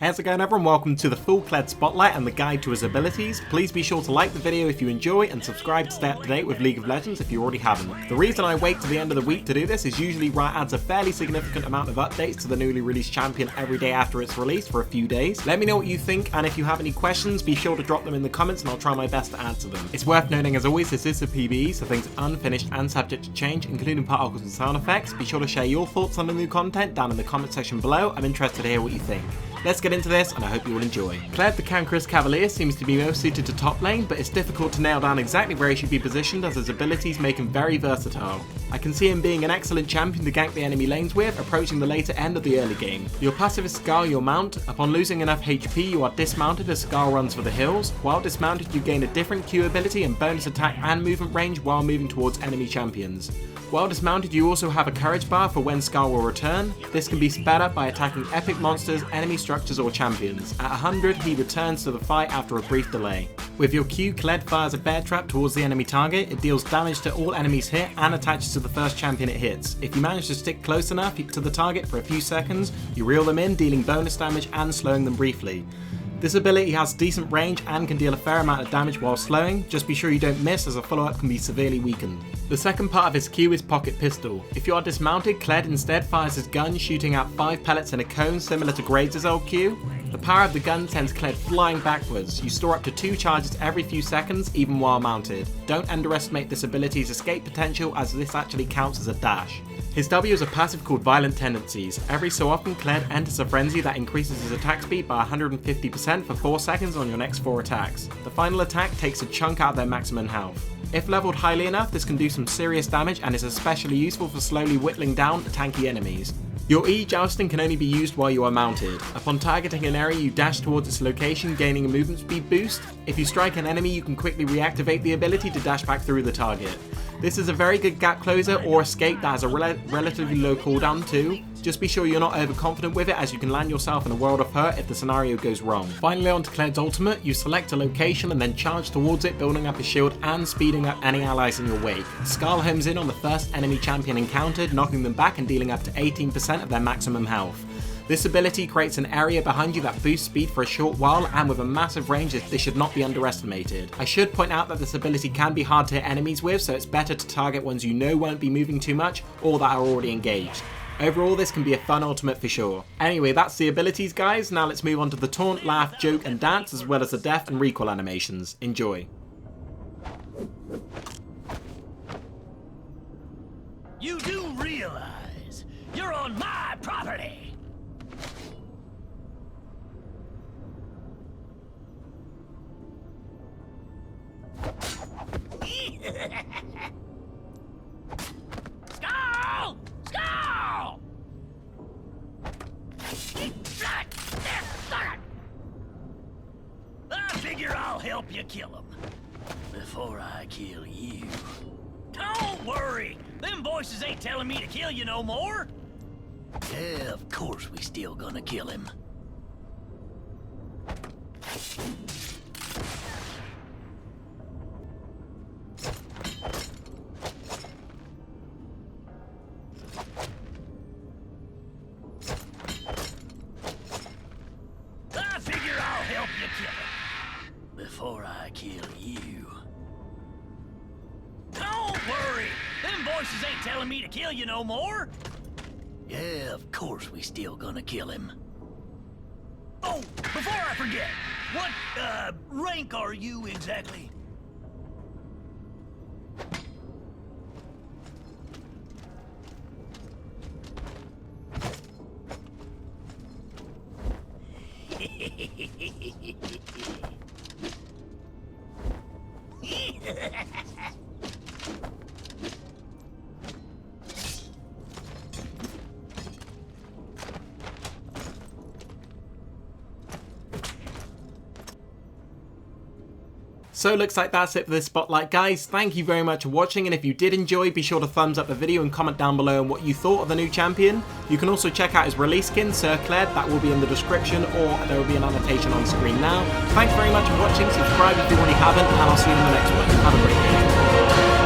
How's it going everyone? Welcome to the full Kled Spotlight and the guide to his abilities. Please be sure to like the video if you enjoy and subscribe to stay up to date with League of Legends if you already haven't. The reason I wait to the end of the week to do this is usually Riot adds a fairly significant amount of updates to the newly released champion every day after it's released for a few days. Let me know what you think, and if you have any questions be sure to drop them in the comments and I'll try my best to answer them. It's worth noting as always this is a PvE, so things unfinished and subject to change, including particles and sound effects. Be sure to share your thoughts on the new content down in the comment section below. I'm interested to hear what you think. Let's get into this and I hope you will enjoy. Kled the Cankerous Cavalier seems to be most suited to top lane, but it's difficult to nail down exactly where he should be positioned as his abilities make him very versatile. I can see him being an excellent champion to gank the enemy lanes with, approaching the later end of the early game. Your passive is Scar your mount. Upon losing enough HP you are dismounted as Scar runs for the hills. While dismounted you gain a different Q ability and bonus attack and movement range while moving towards enemy champions. While dismounted you also have a courage bar for when Scar will return. This can be sped up by attacking epic monsters, enemy structures or champions. At 100 he returns to the fight after a brief delay. With your Q, Kled fires a bear trap towards the enemy target. It deals damage to all enemies hit and attaches to the first champion it hits. If you manage to stick close enough to the target for a few seconds, you reel them in, dealing bonus damage and slowing them briefly. This ability has decent range and can deal a fair amount of damage while slowing. Just be sure you don't miss as a follow-up can be severely weakened. The second part of his Q is Pocket Pistol. If you are dismounted, Kled instead fires his gun shooting out 5 pellets in a cone similar to Graves' old Q. The power of the gun sends Kled flying backwards. You store up to 2 charges every few seconds even while mounted. Don't underestimate this ability's escape potential as this actually counts as a dash. His W is a passive called Violent Tendencies. Every so often Kled enters a frenzy that increases his attack speed by 150% for 4 seconds on your next 4 attacks. The final attack takes a chunk out of their maximum health. If leveled highly enough this can do some serious damage and is especially useful for slowly whittling down tanky enemies. Your E jousting can only be used while you are mounted. Upon targeting an area you dash towards its location, gaining a movement speed boost. If you strike an enemy you can quickly reactivate the ability to dash back through the target. This is a very good gap closer or escape that has a relatively low cooldown too. Just be sure you're not overconfident with it as you can land yourself in a world of hurt if the scenario goes wrong. Finally onto Kled's ultimate, you select a location and then charge towards it, building up a shield and speeding up any allies in your wake. Scar homes in on the first enemy champion encountered, knocking them back and dealing up to 18% of their maximum health. This ability creates an area behind you that boosts speed for a short while, and with a massive range this should not be underestimated. I should point out that this ability can be hard to hit enemies with, so it's better to target ones you know won't be moving too much or that are already engaged. Overall this can be a fun ultimate for sure. Anyway, that's the abilities guys, now let's move on to the taunt, laugh, joke and dance as well as the death and recoil animations. Enjoy. You do realize you're on my property! Skull! Skull! I figure I'll help you kill him before I kill you. Don't worry, them voices ain't telling me to kill you no more. Yeah, of course we still gonna kill him. Before I kill you. Don't worry! Them voices ain't telling me to kill you no more! Yeah, of course we still gonna kill him. Oh, before I forget, what, rank are you exactly? So looks like that's it for this spotlight guys. Thank you very much for watching, and if you did enjoy be sure to thumbs up the video and comment down below on what you thought of the new champion. You can also check out his release skin, Sir Kled, that will be in the description or there will be an annotation on screen now. Thanks very much for watching, subscribe if you already haven't, and I'll see you in the next one. Have a great day.